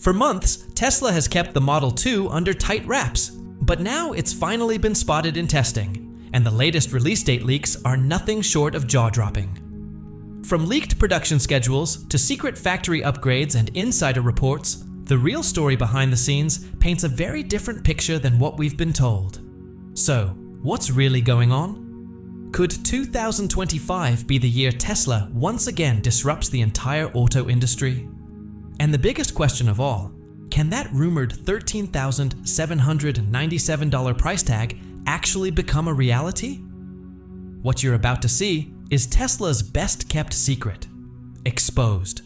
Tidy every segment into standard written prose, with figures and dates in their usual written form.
For months, Tesla has kept the Model 2 under tight wraps, but now it's finally been spotted in testing, and the latest release date leaks are nothing short of jaw-dropping. From leaked production schedules to secret factory upgrades and insider reports, the real story behind the scenes paints a very different picture than what we've been told. So, what's really going on? Could 2025 be the year Tesla once again disrupts the entire auto industry? And the biggest question of all, can that rumored $13,797 price tag actually become a reality? What you're about to see is Tesla's best-kept secret, exposed.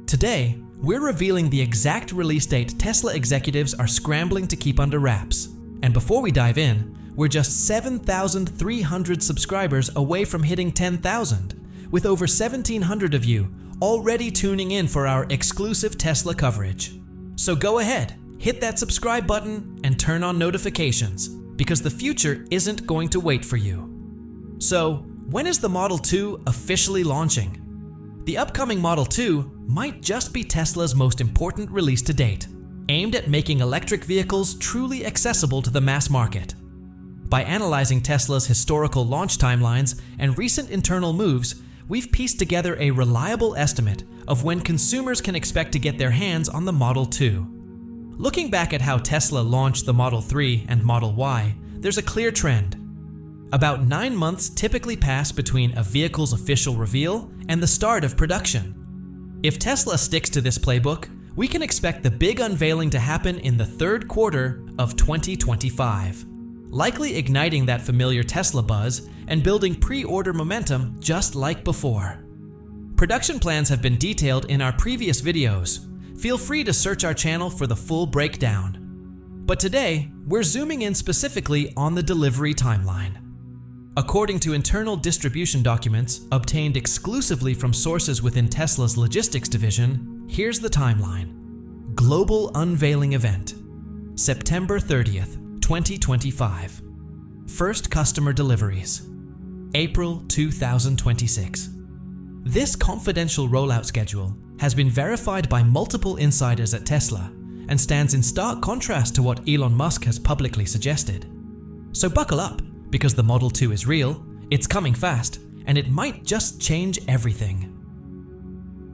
Today, we're revealing the exact release date Tesla executives are scrambling to keep under wraps. And before we dive in, we're just 7,300 subscribers away from hitting 10,000, with over 1,700 of you already tuning in for our exclusive Tesla coverage. So go ahead, hit that subscribe button and turn on notifications, because the future isn't going to wait for you. So, when is the Model 2 officially launching? The upcoming Model 2 might just be Tesla's most important release to date, aimed at making electric vehicles truly accessible to the mass market. By analyzing Tesla's historical launch timelines and recent internal moves, we've pieced together a reliable estimate of when consumers can expect to get their hands on the Model 2. Looking back at how Tesla launched the Model 3 and Model Y, there's a clear trend. About 9 months typically pass between a vehicle's official reveal and the start of production. If Tesla sticks to this playbook, we can expect the big unveiling to happen in the third quarter of 2025, likely igniting that familiar Tesla buzz and building pre-order momentum just like before. Production plans have been detailed in our previous videos. Feel free to search our channel for the full breakdown. But today, we're zooming in specifically on the delivery timeline. According to internal distribution documents obtained exclusively from sources within Tesla's logistics division, here's the timeline. Global unveiling event, September 30th, 2025. First customer deliveries, April 2026. This confidential rollout schedule has been verified by multiple insiders at Tesla and stands in stark contrast to what Elon Musk has publicly suggested. So buckle up, because the Model 2 is real, it's coming fast, and it might just change everything.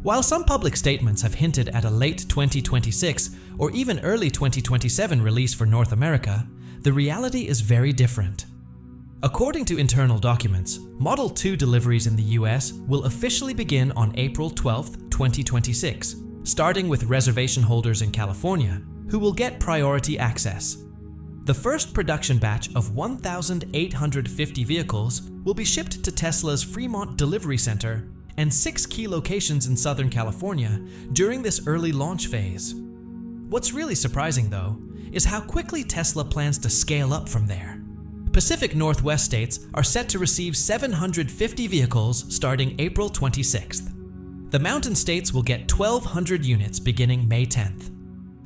While some public statements have hinted at a late 2026 or even early 2027 release for North America, the reality is very different. According to internal documents, Model 2 deliveries in the US will officially begin on April 12, 2026, starting with reservation holders in California, who will get priority access. The first production batch of 1,850 vehicles will be shipped to Tesla's Fremont Delivery Center and 6 key locations in Southern California during this early launch phase. What's really surprising, though, is how quickly Tesla plans to scale up from there. Pacific Northwest states are set to receive 750 vehicles starting April 26th. The Mountain States will get 1,200 units beginning May 10th.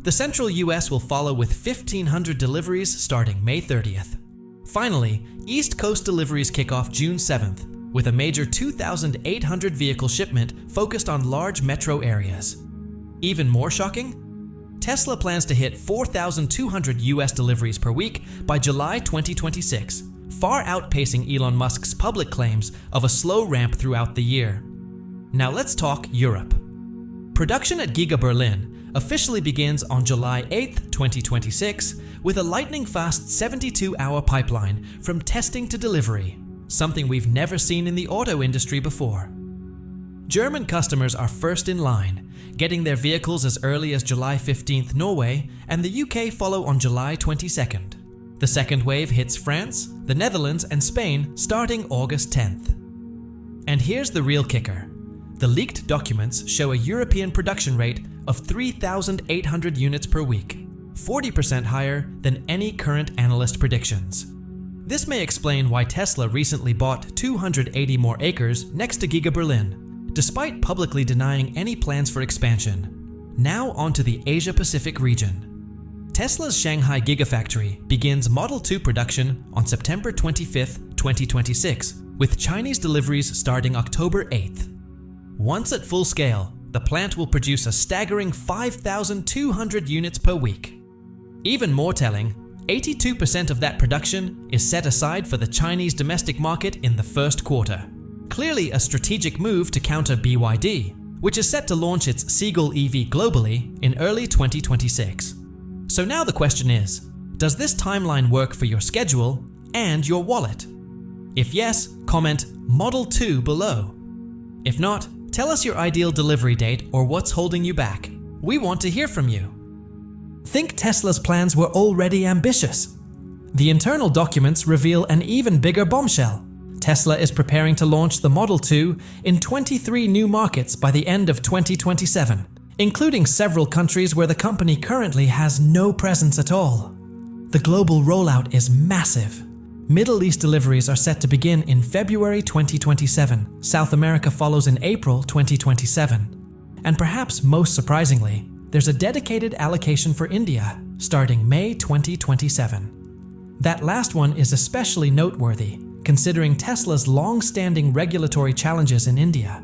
The Central US will follow with 1,500 deliveries starting May 30th. Finally, East Coast deliveries kick off June 7th, with a major 2,800 vehicle shipment focused on large metro areas. Even more shocking? Tesla plans to hit 4,200 US deliveries per week by July 2026, far outpacing Elon Musk's public claims of a slow ramp throughout the year. Now let's talk Europe. Production at Giga Berlin officially begins on July 8, 2026, with a lightning-fast 72-hour pipeline from testing to delivery, something we've never seen in the auto industry before. German customers are first in line, getting their vehicles as early as July 15th Norway, and the UK follow on July 22nd. The second wave hits France, the Netherlands, and Spain starting August 10th. And here's the real kicker. The leaked documents show a European production rate of 3,800 units per week, 40% higher than any current analyst predictions. This may explain why Tesla recently bought 280 more acres next to Giga Berlin, despite publicly denying any plans for expansion. Now onto the Asia-Pacific region. Tesla's Shanghai Gigafactory begins Model 2 production on September 25, 2026, with Chinese deliveries starting October 8th. Once at full scale, The plant will produce a staggering 5,200 units per week. Even more telling, 82% of that production is set aside for the Chinese domestic market in the first quarter. Clearly a strategic move to counter BYD, which is set to launch its Seagull EV globally in early 2026. So now the question is, does this timeline work for your schedule and your wallet? If yes, comment Model 2 below. If not, tell us your ideal delivery date or what's holding you back. We want to hear from you. Think Tesla's plans were already ambitious? The internal documents reveal an even bigger bombshell. Tesla is preparing to launch the Model 2 in 23 new markets by the end of 2027, including several countries where the company currently has no presence at all. The global rollout is massive. Middle East deliveries are set to begin in February 2027, South America follows in April 2027, and perhaps most surprisingly, there's a dedicated allocation for India starting May 2027. That last one is especially noteworthy, considering Tesla's long-standing regulatory challenges in India.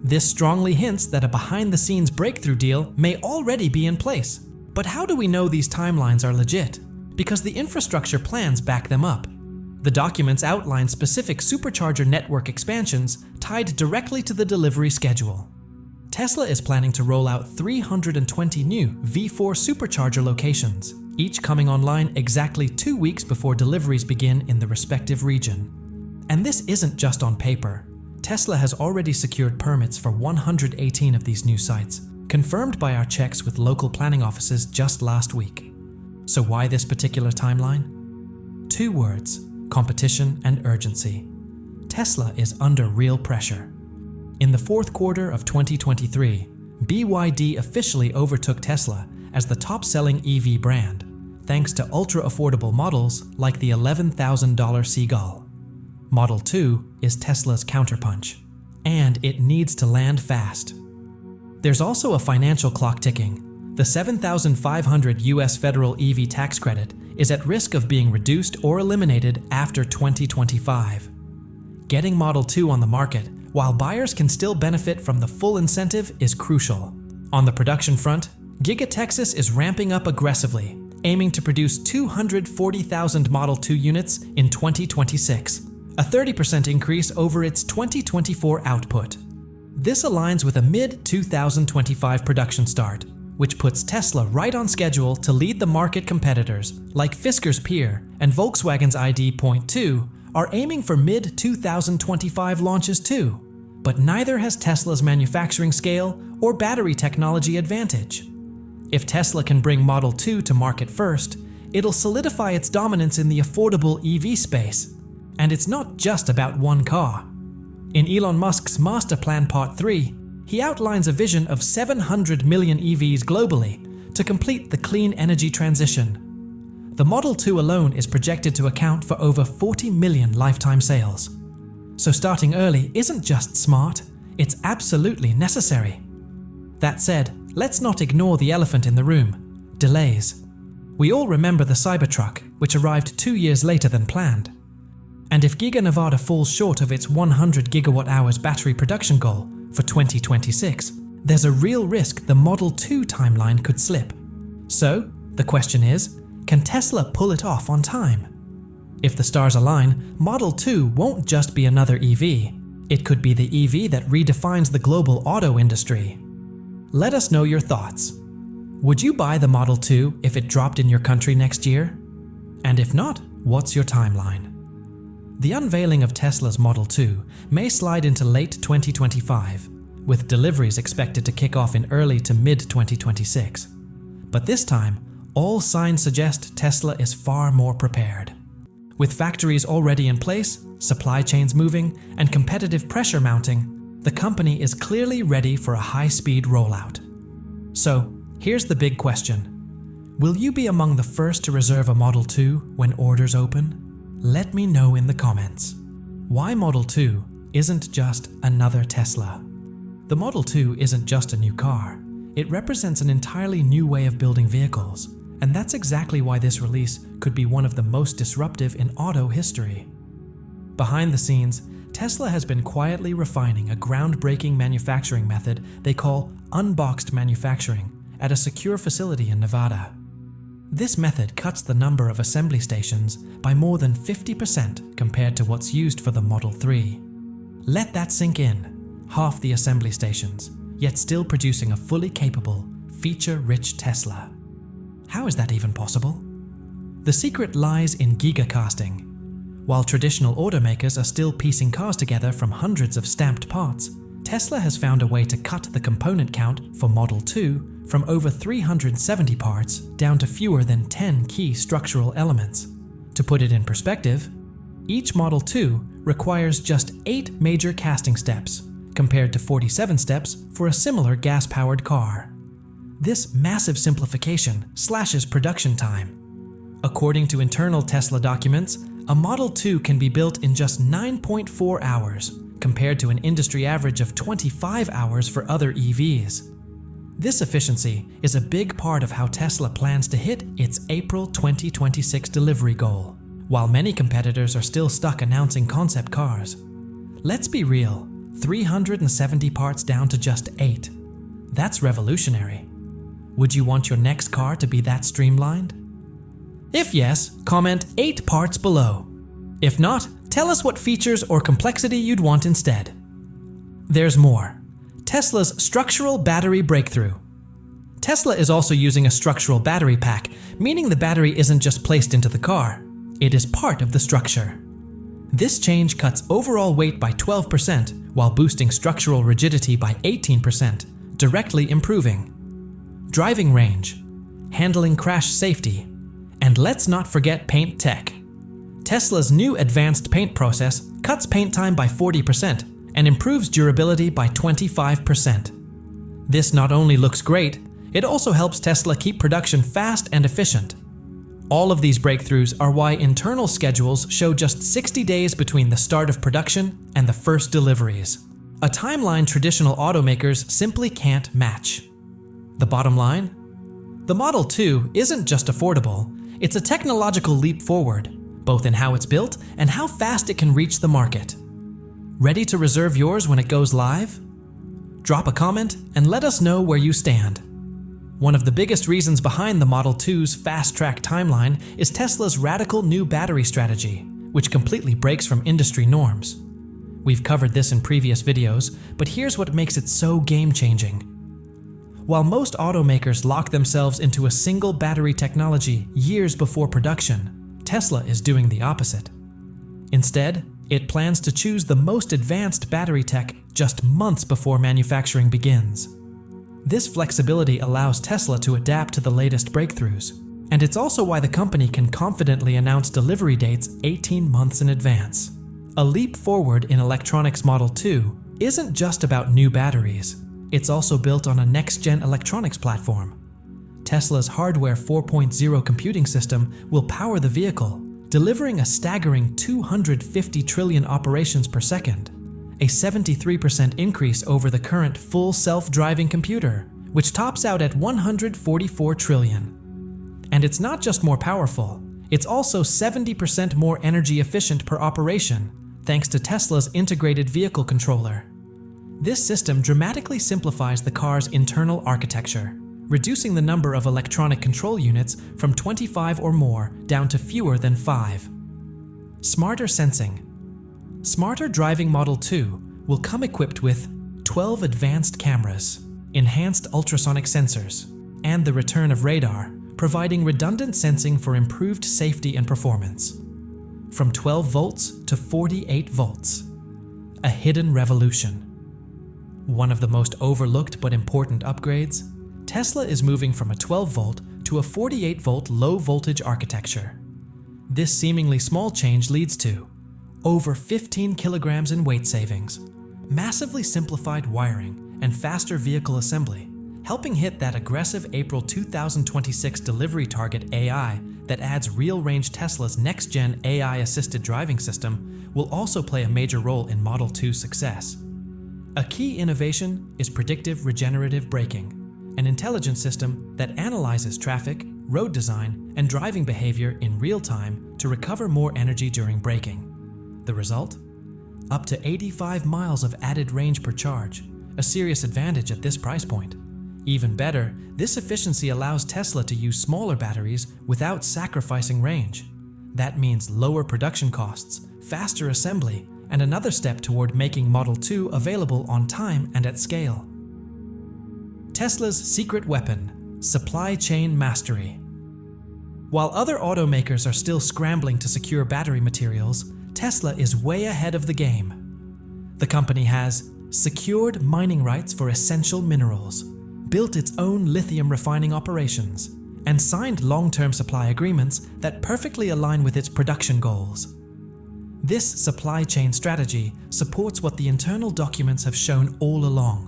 This strongly hints that a behind-the-scenes breakthrough deal may already be in place. But how do we know these timelines are legit? Because the infrastructure plans back them up. The documents outline specific supercharger network expansions tied directly to the delivery schedule. Tesla is planning to roll out 320 new V4 supercharger locations, each coming online exactly 2 weeks before deliveries begin in the respective region. And this isn't just on paper. Tesla has already secured permits for 118 of these new sites, confirmed by our checks with local planning offices just last week. So why this particular timeline? 2 words: competition and urgency. Tesla is under real pressure. In the fourth quarter of 2023, BYD officially overtook Tesla as the top-selling EV brand, thanks to ultra-affordable models like the $11,000 Seagull. Model 2 is Tesla's counterpunch, and it needs to land fast. There's also a financial clock ticking. The $7,500 US federal EV tax credit is at risk of being reduced or eliminated after 2025. Getting Model 2 on the market while buyers can still benefit from the full incentive is crucial. On the production front, Giga Texas is ramping up aggressively, aiming to produce 240,000 Model 2 units in 2026, a 30% increase over its 2024 output. This aligns with a mid-2025 production start, which puts Tesla right on schedule to lead the market. Competitors like Fisker's Peer and Volkswagen's ID.2 are aiming for mid-2025 launches too, but neither has Tesla's manufacturing scale or battery technology advantage. If Tesla can bring Model 2 to market first, it'll solidify its dominance in the affordable EV space. And it's not just about one car. In Elon Musk's Master Plan Part 3, he outlines a vision of 700 million EVs globally to complete the clean energy transition. The Model 2 alone is projected to account for over 40 million lifetime sales. So starting early isn't just smart, it's absolutely necessary. That said, let's not ignore the elephant in the room: delays. We all remember the Cybertruck, which arrived 2 years later than planned. And if Giga Nevada falls short of its 100 gigawatt-hours battery production goal for 2026, there's a real risk the Model 2 timeline could slip. So, the question is, can Tesla pull it off on time? If the stars align, Model 2 won't just be another EV. It could be the EV that redefines the global auto industry. Let us know your thoughts. Would you buy the Model 2 if it dropped in your country next year? And if not, what's your timeline? The unveiling of Tesla's Model 2 may slide into late 2025, with deliveries expected to kick off in early to mid-2026. But this time, all signs suggest Tesla is far more prepared. With factories already in place, supply chains moving, and competitive pressure mounting, the company is clearly ready for a high-speed rollout. So, here's the big question. Will you be among the first to reserve a Model 2 when orders open? Let me know in the comments. Why Model 2 isn't just another Tesla? The Model 2 isn't just a new car. It represents an entirely new way of building vehicles. And that's exactly why this release could be one of the most disruptive in auto history. Behind the scenes, Tesla has been quietly refining a groundbreaking manufacturing method they call unboxed manufacturing at a secure facility in Nevada. This method cuts the number of assembly stations by more than 50% compared to what's used for the Model 3. Let that sink in. Half the assembly stations, yet still producing a fully capable, feature-rich Tesla. How is that even possible? The secret lies in gigacasting. While traditional automakers are still piecing cars together from hundreds of stamped parts, Tesla has found a way to cut the component count for Model 2 from over 370 parts down to fewer than 10 key structural elements. To put it in perspective, each Model 2 requires just 8 major casting steps, compared to 47 steps for a similar gas-powered car. This massive simplification slashes production time. According to internal Tesla documents, a Model 2 can be built in just 9.4 hours, compared to an industry average of 25 hours for other EVs. This efficiency is a big part of how Tesla plans to hit its April 2026 delivery goal, while many competitors are still stuck announcing concept cars. Let's be real, 370 parts down to just 8. That's revolutionary. Would you want your next car to be that streamlined? If yes, comment 8 parts below. If not, tell us what features or complexity you'd want instead. There's more. Tesla's structural battery breakthrough. Tesla is also using a structural battery pack, meaning the battery isn't just placed into the car. It is part of the structure. This change cuts overall weight by 12% while boosting structural rigidity by 18%, directly improving driving range, handling crash safety, and let's not forget paint tech. Tesla's new advanced paint process cuts paint time by 40% and improves durability by 25%. This not only looks great, it also helps Tesla keep production fast and efficient. All of these breakthroughs are why internal schedules show just 60 days between the start of production and the first deliveries, a timeline traditional automakers simply can't match. The bottom line? The Model 2 isn't just affordable, it's a technological leap forward, both in how it's built and how fast it can reach the market. Ready to reserve yours when it goes live? Drop a comment and let us know where you stand. One of the biggest reasons behind the Model 2's fast-track timeline is Tesla's radical new battery strategy, which completely breaks from industry norms. We've covered this in previous videos, but here's what makes it so game-changing. While most automakers lock themselves into a single battery technology years before production, Tesla is doing the opposite. Instead, it plans to choose the most advanced battery tech just months before manufacturing begins. This flexibility allows Tesla to adapt to the latest breakthroughs, and it's also why the company can confidently announce delivery dates 18 months in advance. A leap forward in electronics Model 2 isn't just about new batteries. It's also built on a next-gen electronics platform. Tesla's Hardware 4.0 computing system will power the vehicle, delivering a staggering 250 trillion operations per second, a 73% increase over the current full self-driving computer, which tops out at 144 trillion. And it's not just more powerful, it's also 70% more energy efficient per operation, thanks to Tesla's integrated vehicle controller. This system dramatically simplifies the car's internal architecture, reducing the number of electronic control units from 25 or more down to fewer than 5. Smarter sensing. Smarter driving Model 2 will come equipped with 12 advanced cameras, enhanced ultrasonic sensors, and the return of radar, providing redundant sensing for improved safety and performance. From 12 volts to 48 volts. A hidden revolution. One of the most overlooked but important upgrades, Tesla is moving from a 12-volt to a 48-volt low-voltage architecture. This seemingly small change leads to over 15 kilograms in weight savings, massively simplified wiring, and faster vehicle assembly, helping hit that aggressive April 2026 delivery target. AI that adds real-range. Tesla's next-gen AI-assisted driving system will also play a major role in Model 2's success. A key innovation is predictive regenerative braking, an intelligent system that analyzes traffic, road design, and driving behavior in real time to recover more energy during braking. The result? up to 85 miles of added range per charge, a serious advantage at this price point. Even better, this efficiency allows Tesla to use smaller batteries without sacrificing range. That means lower production costs, faster assembly, and another step toward making Model 2 available on time and at scale. Tesla's secret weapon: supply chain mastery. While other automakers are still scrambling to secure battery materials, Tesla is way ahead of the game. The company has secured mining rights for essential minerals, built its own lithium refining operations, and signed long-term supply agreements that perfectly align with its production goals. This supply chain strategy supports what the internal documents have shown all along: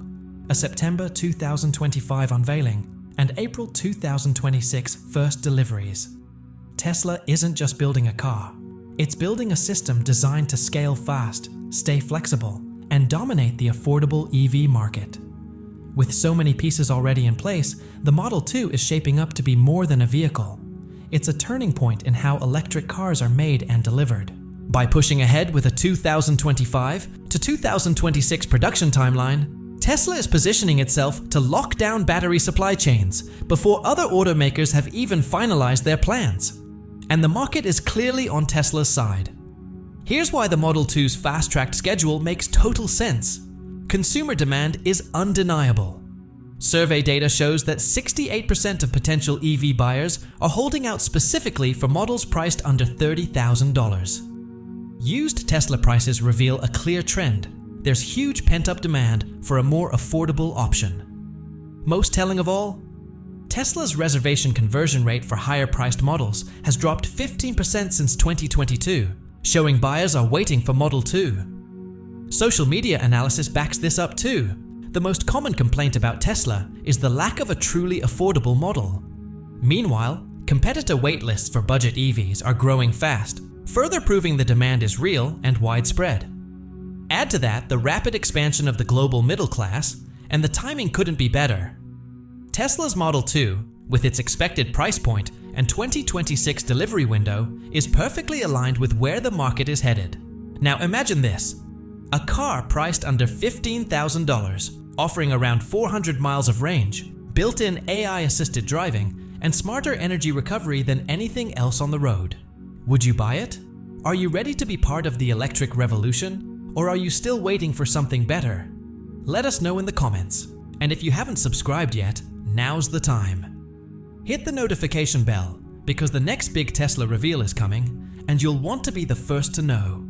a September 2025 unveiling and April 2026 first deliveries. Tesla isn't just building a car, it's building a system designed to scale fast, stay flexible, and dominate the affordable EV market. With so many pieces already in place, the Model 2 is shaping up to be more than a vehicle. It's a turning point in how electric cars are made and delivered. By pushing ahead with a 2025 to 2026 production timeline, Tesla is positioning itself to lock down battery supply chains before other automakers have even finalized their plans. And the market is clearly on Tesla's side. Here's why the Model 2's fast-tracked schedule makes total sense. Consumer demand is undeniable. Survey data shows that 68% of potential EV buyers are holding out specifically for models priced under $30,000. Used Tesla prices reveal a clear trend. There's huge pent-up demand for a more affordable option. Most telling of all, Tesla's reservation conversion rate for higher-priced models has dropped 15% since 2022, showing buyers are waiting for Model 2. Social media analysis backs this up too. The most common complaint about Tesla is the lack of a truly affordable model. Meanwhile, competitor waitlists for budget EVs are growing fast, further proving the demand is real and widespread. Add to that the rapid expansion of the global middle class, and the timing couldn't be better. Tesla's Model 2, with its expected price point and 2026 delivery window, is perfectly aligned with where the market is headed. Now imagine this: a car priced under $15,000, offering around 400 miles of range, built-in AI-assisted driving, and smarter energy recovery than anything else on the road. Would you buy it? Are you ready to be part of the electric revolution? Or are you still waiting for something better? Let us know in the comments. And if you haven't subscribed yet, now's the time. Hit the notification bell, because the next big Tesla reveal is coming, and you'll want to be the first to know.